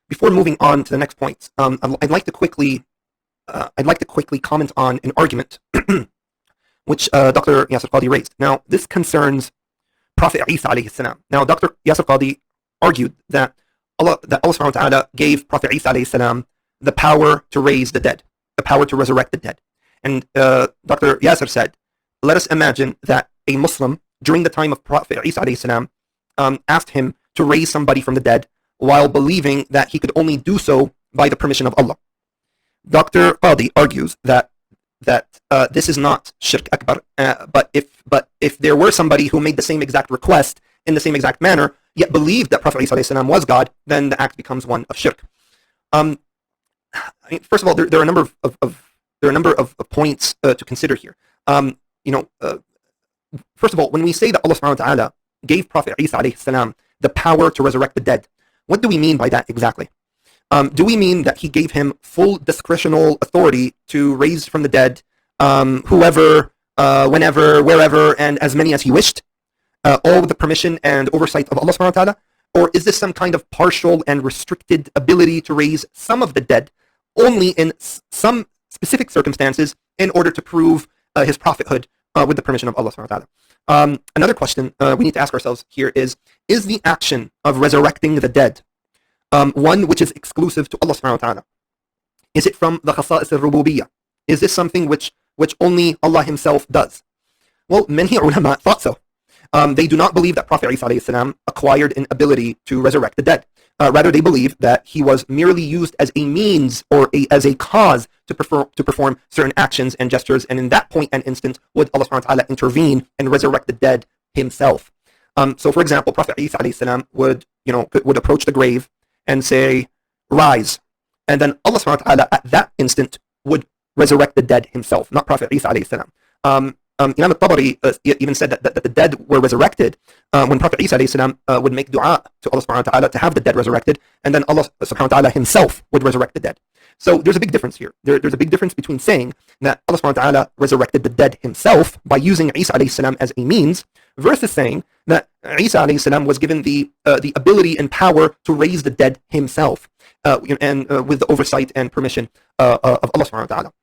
before moving on to the next point, I'd like to quickly comment on an argument which Dr. Yasir Qadhi raised. Now, this concerns Prophet Isa alayhi salam. Now, Dr. Yasir Qadhi argued that Allah subhanahu wa ta'ala gave Prophet Isa alayhi salam the power to raise the dead, the power to resurrect the dead. And Dr. Yasir said, let us imagine that a Muslim during the time of Prophet Isa alayhi salam asked him to raise somebody from the dead while believing that he could only do so by the permission of Allah. Dr. Qadhi argues that this is not shirk akbar, but if there were somebody who made the same exact request in the same exact manner, yet believed that Prophet Isa alayhi salam was God, then the act becomes one of shirk. First of all, there are a number of points to consider here. First of all, when we say that Allah subhanahu wa ta'ala gave Prophet Isa alayhi salam the power to resurrect the dead, what do we mean by that exactly? Do we mean that he gave him full discretional authority to raise from the dead whoever, whenever, wherever, and as many as he wished, all with the permission and oversight of Allah subhanahu wa ta'ala? Or is this some kind of partial and restricted ability to raise some of the dead only in some specific circumstances in order to prove his prophethood with the permission of Allah subhanahu wa ta'ala? Another question we need to ask ourselves here is the action of resurrecting the dead one which is exclusive to Allah subhanahu wa ta'ala? Is it from the khasa'is al-rububiyyah? Is this something which only Allah himself does? Well, many ulama thought so. They do not believe that Prophet Isa alayhi salam acquired an ability to resurrect the dead. Rather, they believe that he was merely used as a means or as a cause to perform certain actions and gestures, and in that point and instant would Allah subhanahu wa ta'ala intervene and resurrect the dead himself. So, for example, Prophet Isa alayhi salam would approach the grave and say, "Rise," and then Allah subhanahu wa ta'ala at that instant would resurrect the dead himself, not Prophet Isa alayhi salam. Imam al-Tabari even said that the dead were resurrected when Prophet Isa alayhi salam would make dua to Allah subhanahu wa ta'ala to have the dead resurrected, and then Allah subhanahu wa ta'ala himself would resurrect the dead. So there's a big difference here. There's a big difference between saying that Allah subhanahu wa ta'ala resurrected the dead himself by using Isa alayhi salam as a means, versus saying that Isa alayhi salam was given the ability and power to raise the dead himself, and with the oversight and permission of Allah subhanahu wa ta'ala.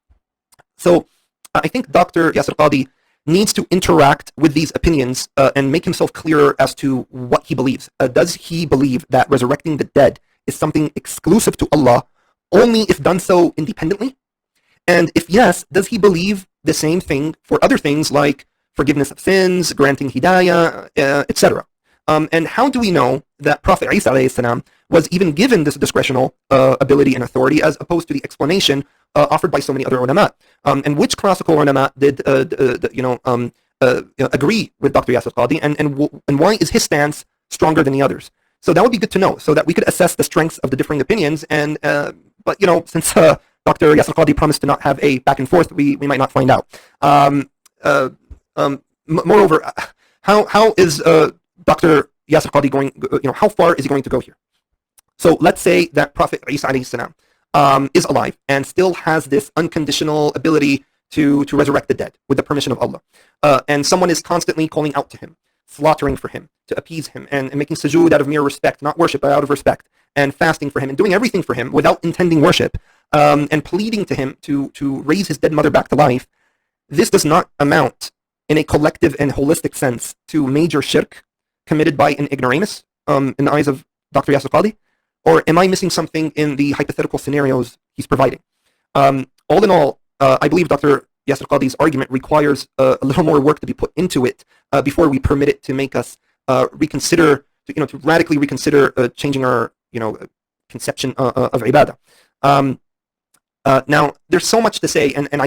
So I think Dr. Yasir Qadhi needs to interact with these opinions and make himself clearer as to what he believes. Does he believe that resurrecting the dead is something exclusive to Allah only if done so independently? And if yes, does he believe the same thing for other things like forgiveness of sins, granting hidayah, etc.? And how do we know that Prophet Isa alayhi salam was even given this discretional ability and authority as opposed to the explanation offered by so many other ulama? And which classical ulama did agree with Dr. Yasir Qadhi, and why is his stance stronger than the others? So that would be good to know, so that we could assess the strengths of the differing opinions. And but since Dr. Yasir Qadhi promised to not have a back and forth, we might not find out. Moreover, how is Dr. Yasir Qadhi going? How far is he going to go here? So let's say that Prophet Isa alayhi salam is alive and still has this unconditional ability to resurrect the dead with the permission of Allah. And someone is constantly calling out to him, slaughtering for him, to appease him, and making sujood out of mere respect, not worship, but out of respect, and fasting for him, and doing everything for him without intending worship, and pleading to him to raise his dead mother back to life. This does not amount in a collective and holistic sense to major shirk committed by an ignoramus in the eyes of Dr. Yasir Qadhi? Or am I missing something in the hypothetical scenarios he's providing? All in all, I believe Dr. Yasir Qadhi's argument requires a little more work to be put into it before we permit it to make us reconsider, to radically reconsider changing our, conception of ibadah. Now, there's so much to say, and I